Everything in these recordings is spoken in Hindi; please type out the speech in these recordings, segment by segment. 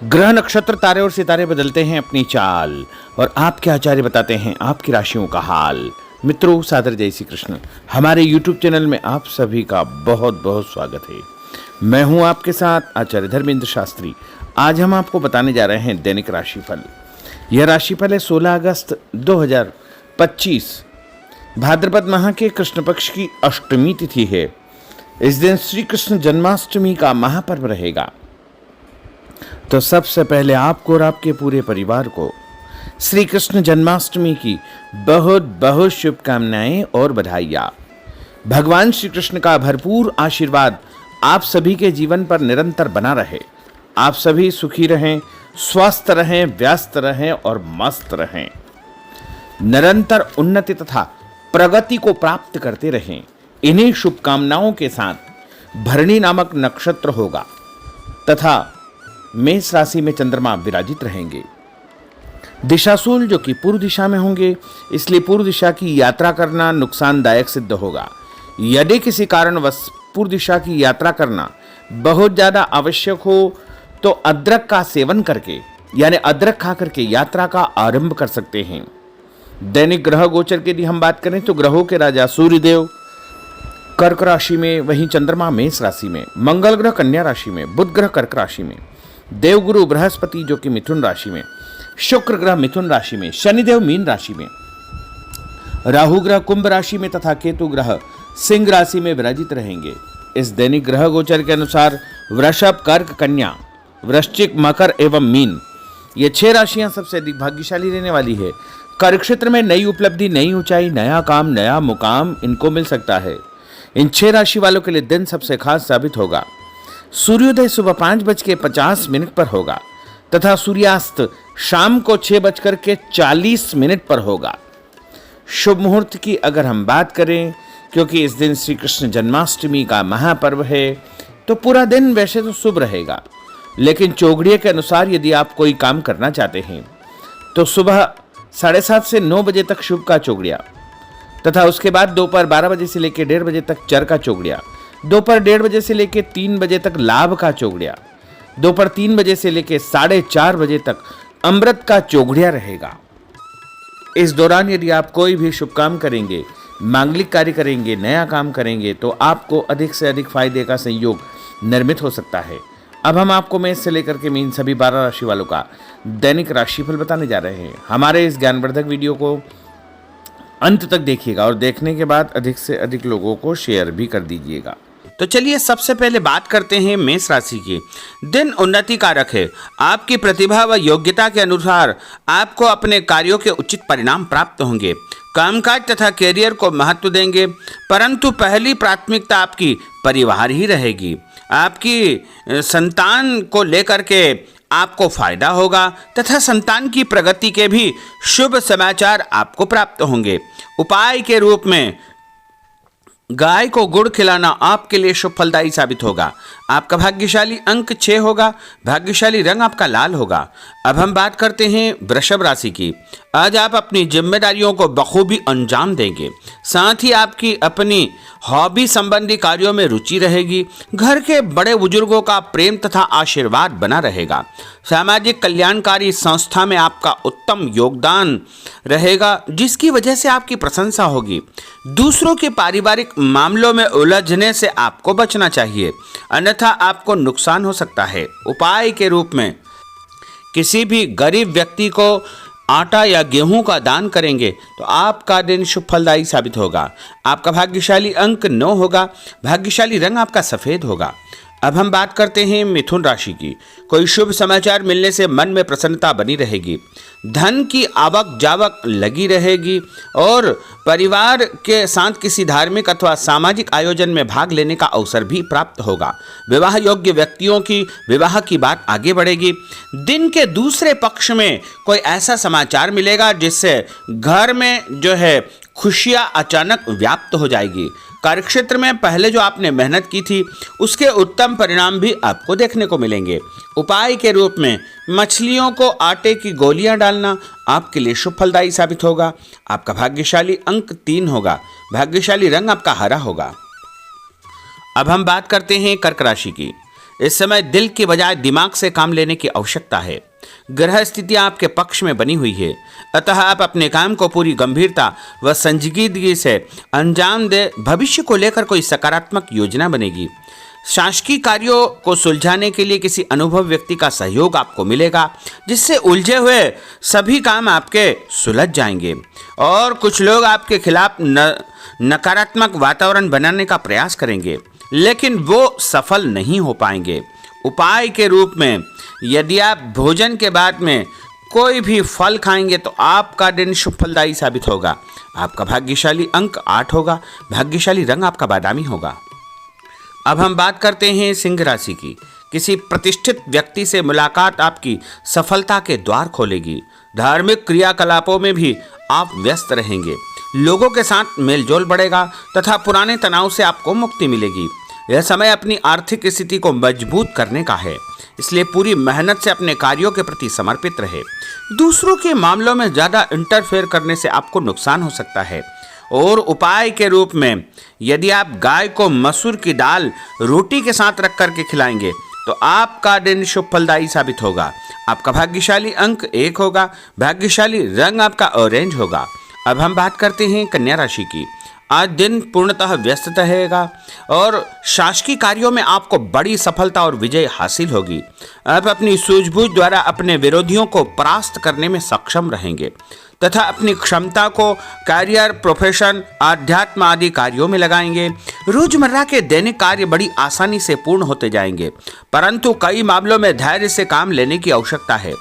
ग्रह नक्षत्र तारे और सितारे बदलते हैं अपनी चाल और आपके आचार्य बताते हैं आपकी राशियों का हाल। मित्रों, सादर जय श्री कृष्ण। हमारे YouTube चैनल में आप सभी का बहुत बहुत स्वागत है। मैं हूं आपके साथ आचार्य धर्मेंद्र शास्त्री। आज हम आपको बताने जा रहे हैं दैनिक राशिफल। यह राशिफल है 16 अगस्त 2025 भाद्रपद माह के कृष्ण पक्ष की अष्टमी तिथि है। इस दिन श्री कृष्ण जन्माष्टमी का महापर्व रहेगा। तो सबसे पहले आपको और आपके पूरे परिवार को श्री कृष्ण जन्माष्टमी की बहुत बहुत शुभकामनाएं और बधाइयां। भगवान श्री कृष्ण का भरपूर आशीर्वाद आप सभी के जीवन पर निरंतर बना रहे। आप सभी सुखी रहें, स्वस्थ रहें, व्यस्त रहें और मस्त रहें। निरंतर उन्नति तथा प्रगति को प्राप्त करते रहें। इन्हीं शुभकामनाओं के साथ भरणी नामक नक्षत्र होगा तथा मेष राशि में चंद्रमा विराजित रहेंगे। दिशाशूल जो कि पूर्व दिशा में होंगे, इसलिए पूर्व दिशा की यात्रा करना नुकसानदायक सिद्ध होगा। यदि किसी कारणवश पूर्व दिशा की यात्रा करना बहुत ज्यादा आवश्यक हो तो अदरक का सेवन करके यानी अदरक खा करके यात्रा का आरंभ कर सकते हैं। दैनिक ग्रह गोचर की यदि हम बात करें तो ग्रहों के राजा सूर्यदेव कर्क राशि में, वहीं चंद्रमा मेष राशि में, मंगल ग्रह कन्या राशि में, बुध ग्रह कर्क राशि में, देवगुरु बृहस्पति जो कि मिथुन राशि में, शुक्र ग्रह मिथुन राशि में, शनिदेव मीन राशि में, राहु ग्रह कुंभ राशि में तथा केतु ग्रह सिंह राशि में विराजित रहेंगे। इस दैनिक ग्रह गोचर के अनुसार वृषभ, कर्क, कन्या, वृश्चिक, मकर एवं मीन ये 6 राशियां सबसे अधिक भाग्यशाली रहने वाली है। कार्य क्षेत्र में नई उपलब्धि, नई ऊंचाई, नया काम, नया मुकाम इनको मिल सकता है। इन 6 राशि वालों के लिए दिन सबसे खास साबित होगा। सूर्योदय सुबह 5:50 पर होगा तथा सूर्यास्त शाम को 6:40 पर होगा। शुभ मुहूर्त की अगर हम बात करें, क्योंकि इस दिन श्री कृष्ण जन्माष्टमी का महापर्व है, तो पूरा दिन वैसे तो शुभ रहेगा, लेकिन चौघड़िया के अनुसार यदि आप कोई काम करना चाहते हैं तो सुबह 7:30 से 9 बजे तक शुभ का चौघड़िया तथा उसके बाद दोपहर 12 बजे से लेकर 1:30 बजे तक चर का चौघड़िया, दोपहर 1:30 बजे से लेकर 3 बजे तक लाभ का चौघड़िया, दोपहर 3 बजे से लेकर 4:30 बजे तक अमृत का चौघड़िया रहेगा। इस दौरान यदि आप कोई भी शुभ काम करेंगे, मांगलिक कार्य करेंगे, नया काम करेंगे तो आपको अधिक से अधिक फायदे का संयोग निर्मित हो सकता है। अब हम आपको मेष से लेकर के मीन सभी 12 राशि वालों का दैनिक राशिफल बताने जा रहे हैं। हमारे इस ज्ञानवर्धक वीडियो को अंत तक देखिएगा और देखने के बाद अधिक से अधिक लोगों को शेयर भी कर दीजिएगा। तो चलिए सबसे पहले बात करते हैं मेष राशि की। दिन उन्नति कारक है। आपकी प्रतिभा व योग्यता के अनुसार आपको अपने कार्यों के उचित परिणाम प्राप्त होंगे। कामकाज तथा कैरियर को महत्व देंगे, परंतु पहली प्राथमिकता आपकी परिवार ही रहेगी। आपकी संतान को लेकर के आपको फायदा होगा तथा संतान की प्रगति के भी शुभ समाचार आपको प्राप्त होंगे। उपाय के रूप में गाय को गुड़ खिलाना आपके लिए शुभ फलदायी साबित होगा। आपका भाग्यशाली अंक 6 होगा। भाग्यशाली रंग आपका लाल होगा। अब हम बात करते हैं वृषभ राशि की। आज आप अपनी जिम्मेदारियों को बखूबी अंजाम देंगे। साथ ही आपकी अपनी हॉबी संबंधी कार्यों में रुचि रहेगी। घर के बड़े बुजुर्गों का प्रेम तथा आशीर्वाद बना रहेगा। सामाजिक कल्याणकारी संस्था में आपका उत्तम योगदान रहेगा, जिसकी वजह से आपकी प्रशंसा होगी। दूसरों के पारिवारिक मामलों में उलझने से आपको बचना चाहिए, अन्यथा आपको नुकसान हो सकता है। उपाय के रूप में किसी भी गरीब व्यक्ति को आटा या गेहूं का दान करेंगे तो आपका दिन शुभ फलदायी साबित होगा। आपका भाग्यशाली अंक 9 होगा। भाग्यशाली रंग आपका सफेद होगा। अब हम बात करते हैं मिथुन राशि की। कोई शुभ समाचार मिलने से मन में प्रसन्नता बनी रहेगी। धन की आवक जावक लगी रहेगी और परिवार के साथ किसी धार्मिक अथवा सामाजिक आयोजन में भाग लेने का अवसर भी प्राप्त होगा। विवाह योग्य व्यक्तियों की विवाह की बात आगे बढ़ेगी। दिन के दूसरे पक्ष में कोई ऐसा समाचार मिलेगा जिससे घर में जो है खुशियां अचानक व्याप्त हो जाएगी। कार्यक्षेत्र में पहले जो आपने मेहनत की थी उसके उत्तम परिणाम भी आपको देखने को मिलेंगे। उपाय के रूप में मछलियों को आटे की गोलियां डालना आपके लिए शुभ फलदायी साबित होगा। आपका भाग्यशाली अंक 3 होगा। भाग्यशाली रंग आपका हरा होगा। अब हम बात करते हैं कर्क राशि की। इस समय दिल के बजाय दिमाग से काम लेने की आवश्यकता है। ग्रह स्थितियां आपके पक्ष में बनी हुई है, अतः आप अपने काम को पूरी गंभीरता व संजीदगी से अंजाम दे। भविष्य को लेकर कोई सकारात्मक योजना बनेगी। शासकीय कार्यों को सुलझाने के लिए किसी अनुभवी व्यक्ति का सहयोग आपको मिलेगा, जिससे उलझे हुए सभी काम आपके सुलझ जाएंगे। और कुछ लोग आपके खिलाफ नकारात्मक वातावरण बनाने का प्रयास करेंगे, लेकिन वो सफल नहीं हो पाएंगे। उपाय के रूप में यदि आप भोजन के बाद में कोई भी फल खाएंगे तो आपका दिन शुभ फलदायी साबित होगा। आपका भाग्यशाली अंक 8 होगा। भाग्यशाली रंग आपका बादामी होगा। अब हम बात करते हैं सिंह राशि की। किसी प्रतिष्ठित व्यक्ति से मुलाकात आपकी सफलता के द्वार खोलेगी। धार्मिक क्रियाकलापों में भी आप व्यस्त रहेंगे। लोगों के साथ मेलजोल बढ़ेगा तथा पुराने तनाव से आपको मुक्ति मिलेगी। यह समय अपनी आर्थिक स्थिति को मजबूत करने का है, इसलिए पूरी मेहनत से अपने कार्यों के प्रति समर्पित रहे। दूसरों के मामलों में ज़्यादा इंटरफेयर करने से आपको नुकसान हो सकता है। और उपाय के रूप में यदि आप गाय को मसूर की दाल रोटी के साथ रख करके खिलाएंगे तो आपका दिन शुभ फलदायी साबित होगा। आपका भाग्यशाली अंक 1 होगा। भाग्यशाली रंग आपका ऑरेंज होगा। अब हम बात करते हैं कन्या राशि की। आज दिन पूर्णतः व्यस्त रहेगा और शासकीय कार्यों में आपको बड़ी सफलता और विजय हासिल होगी। आप अपनी सूझबूझ द्वारा अपने विरोधियों को परास्त करने में सक्षम रहेंगे तथा अपनी क्षमता को करियर, प्रोफेशन, आध्यात्म आदि कार्यों में लगाएंगे। रोजमर्रा के दैनिक कार्य बड़ी आसानी से पूर्ण होते जाएंगे, परंतु कई मामलों में धैर्य से काम लेने की आवश्यकता है।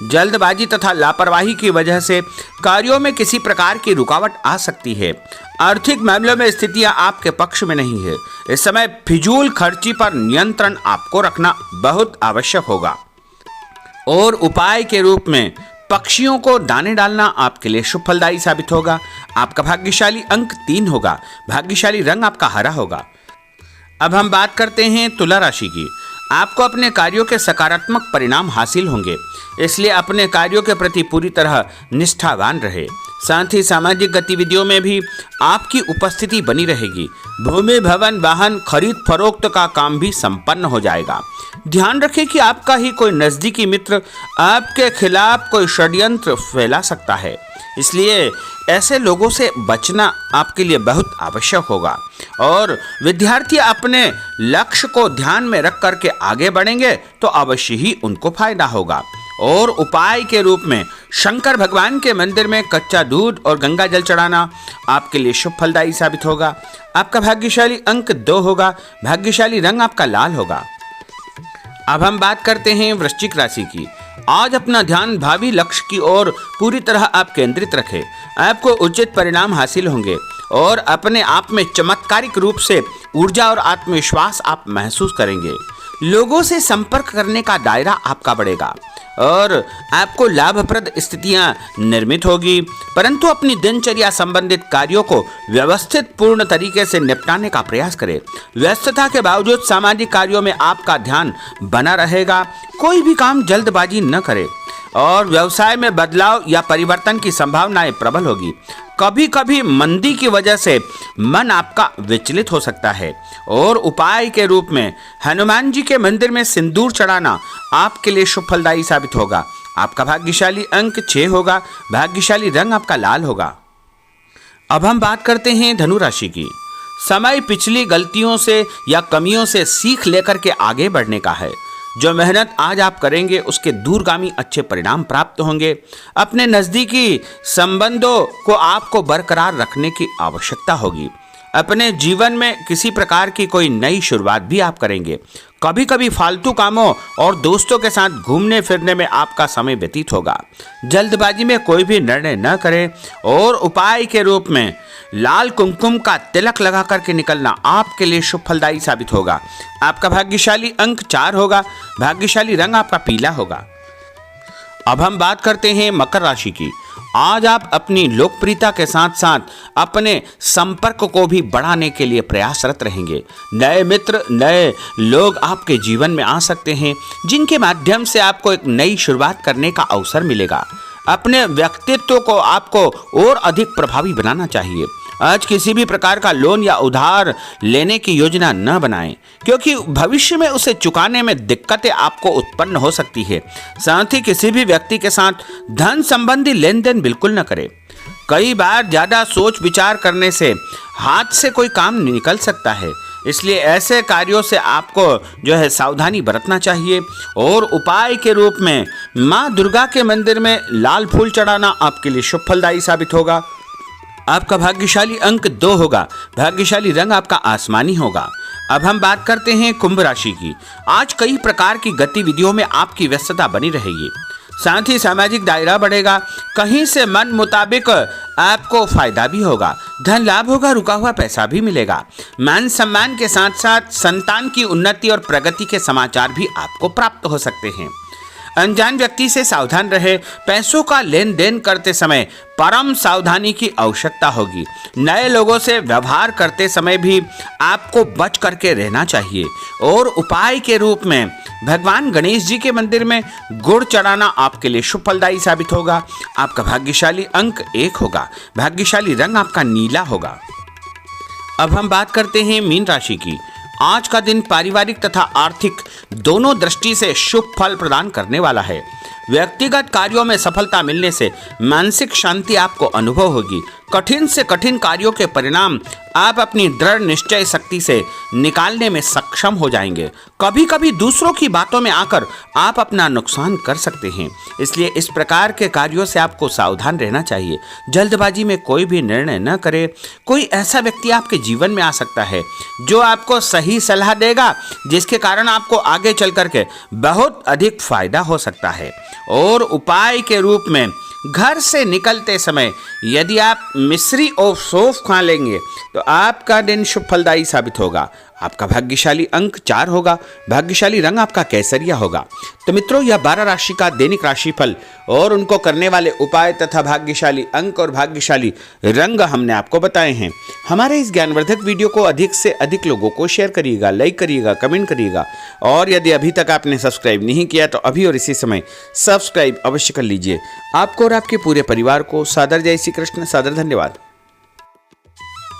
जल्दबाजी तथा लापरवाही की वजह से कार्यों में किसी प्रकार की रुकावट आ सकती है। आर्थिक मामलों में स्थितियां आपके पक्ष में नहीं है। इस समय फिजूल खर्ची पर नियंत्रण आपको रखना बहुत आवश्यक होगा। और उपाय के रूप में पक्षियों को दाने डालना आपके लिए शुभ फलदायी साबित होगा। आपका भाग्यशाली अंक 3 होगा। भाग्यशाली रंग आपका हरा होगा। अब हम बात करते हैं तुला राशि की। आपको अपने कार्यों के सकारात्मक परिणाम हासिल होंगे, इसलिए अपने कार्यों के प्रति पूरी तरह निष्ठावान रहे। साथ ही सामाजिक गतिविधियों में भी आपकी उपस्थिति बनी रहेगी। भूमि, भवन, वाहन खरीद फरोख्त का काम भी संपन्न हो जाएगा। ध्यान रखें कि आपका ही कोई नजदीकी मित्र आपके खिलाफ कोई षड्यंत्र फैला सकता है, इसलिए ऐसे लोगों से बचना आपके लिए बहुत आवश्यक होगा। और विद्यार्थी अपने लक्ष्य को ध्यान में रख करके आगे बढ़ेंगे तो अवश्य ही उनको फायदा होगा। और उपाय के रूप में शंकर भगवान के मंदिर में कच्चा दूध और गंगा जल चढ़ाना आपके लिए शुभ फलदायी साबित होगा। आपका भाग्यशाली अंक 2 होगा। भाग्यशाली रंग आपका लाल होगा। अब हम बात करते हैं वृश्चिक राशि की। आज अपना ध्यान भावी लक्ष्य की ओर पूरी तरह आप केंद्रित रखें। आपको उचित परिणाम हासिल होंगे और अपने आप में चमत्कारिक रूप से ऊर्जा और आत्मविश्वास आप महसूस करेंगे। लोगों से संपर्क करने का दायरा आपका बढ़ेगा और आपको लाभप्रद स्थितियां निर्मित होगी, परंतु अपनी दिनचर्या संबंधित कार्यों को व्यवस्थित पूर्ण तरीके से निपटाने का प्रयास करें। व्यस्तता के बावजूद सामाजिक कार्यों में आपका ध्यान बना रहेगा। कोई भी काम जल्दबाजी न करें और व्यवसाय में बदलाव या परिवर्तन की संभावनाएं प्रबल होगी। कभी कभी मंदी की वजह से मन आपका विचलित हो सकता है। और उपाय के रूप में हनुमान जी के मंदिर में सिंदूर चढ़ाना आपके लिए शुभ फलदायी साबित होगा। आपका भाग्यशाली अंक 6 होगा। भाग्यशाली रंग आपका लाल होगा। अब हम बात करते हैं धनु राशि की। समय पिछली गलतियों से या कमियों से सीख लेकर के आगे बढ़ने का है। जो मेहनत आज आप करेंगे उसके दूरगामी अच्छे परिणाम प्राप्त होंगे। अपने नज़दीकी संबंधों को आपको बरकरार रखने की आवश्यकता होगी। अपने जीवन में किसी प्रकार की कोई नई शुरुआत भी आप करेंगे। कभी कभी फालतू कामों और दोस्तों के साथ घूमने फिरने में आपका समय व्यतीत होगा। जल्दबाजी में कोई भी निर्णय न करें। और उपाय के रूप में लाल कुमकुम का तिलक लगा करके निकलना आपके लिए शुभ फलदायी साबित होगा। आपका भाग्यशाली अंक 4 होगा। भाग्यशाली रंग आपका पीला होगा। अब हम बात करते हैं मकर राशि की। आज आप अपनी लोकप्रियता के साथ साथ अपने संपर्क को भी बढ़ाने के लिए प्रयासरत रहेंगे। नए मित्र, नए लोग आपके जीवन में आ सकते हैं, जिनके माध्यम से आपको एक नई शुरुआत करने का अवसर मिलेगा। अपने व्यक्तित्व को आपको और अधिक प्रभावी बनाना चाहिए। आज किसी भी प्रकार का लोन या उधार लेने की योजना न बनाएं, क्योंकि भविष्य में उसे चुकाने में दिक्कतें आपको उत्पन्न हो सकती है। साथ ही किसी भी व्यक्ति के साथ धन संबंधी लेन देन बिल्कुल न करें। कई बार ज्यादा सोच विचार करने से हाथ से कोई काम निकल सकता है, इसलिए ऐसे कार्यों से आपको जो है सावधानी बरतना चाहिए। और उपाय के रूप में माँ दुर्गा के मंदिर में लाल फूल चढ़ाना आपके लिए शुभ फलदायी साबित होगा। आपका भाग्यशाली अंक 2 होगा। भाग्यशाली रंग आपका आसमानी होगा। अब हम बात करते हैं कुंभ राशि की। आज कई प्रकार की गतिविधियों में आपकी व्यस्तता बनी रहेगी, साथ ही सामाजिक दायरा बढ़ेगा। कहीं से मन मुताबिक आपको फायदा भी होगा, धन लाभ होगा, रुका हुआ पैसा भी मिलेगा। मान सम्मान के साथ साथ संतान की उन्नति और प्रगति के समाचार भी आपको प्राप्त हो सकते हैं। अनजान व्यक्ति से सावधान रहे। पैसों का लेन देन करते समय परम सावधानी की आवश्यकता होगी। नए लोगों से व्यवहार करते समय भी आपको बच करके रहना चाहिए। और उपाय के रूप में भगवान गणेश जी के मंदिर में गुड़ चढ़ाना आपके लिए शुभ फलदायी साबित होगा। आपका भाग्यशाली अंक 1 होगा। भाग्यशाली रंग आपका नीला होगा। अब हम बात करते हैं मीन राशि की। आज का दिन पारिवारिक तथा आर्थिक दोनों दृष्टि से शुभ फल प्रदान करने वाला है। व्यक्तिगत कार्यों में सफलता मिलने से मानसिक शांति आपको अनुभव होगी। कठिन से कठिन कार्यों के परिणाम आप अपनी दृढ़ निश्चय शक्ति से निकालने में सक्षम हो जाएंगे। कभी कभी दूसरों की बातों में आकर आप अपना नुकसान कर सकते हैं, इसलिए इस प्रकार के कार्यों से आपको सावधान रहना चाहिए। जल्दबाजी में कोई भी निर्णय न करें। कोई ऐसा व्यक्ति आपके जीवन में आ सकता है जो आपको सही सलाह देगा, जिसके कारण आपको आगे चल करके बहुत अधिक फायदा हो सकता है। और उपाय के रूप में घर से निकलते समय यदि आप मिश्री और सौंफ खा लेंगे तो आपका दिन शुभ फलदायी साबित होगा। आपका भाग्यशाली अंक 4 होगा। भाग्यशाली रंग आपका केसरिया होगा। तो मित्रों, यह 12 राशि का दैनिक राशिफल और उनको करने वाले उपाय तथा भाग्यशाली अंक और भाग्यशाली रंग हमने आपको बताए हैं। हमारे इस ज्ञानवर्धक वीडियो को अधिक से अधिक लोगों को शेयर करिएगा, लाइक करिएगा, कमेंट करिएगा। और यदि अभी तक आपने सब्सक्राइब नहीं किया तो अभी और इसी समय सब्सक्राइब अवश्य कर लीजिए। आपको और आपके पूरे परिवार को सादर जय श्री कृष्ण, सादर धन्यवाद।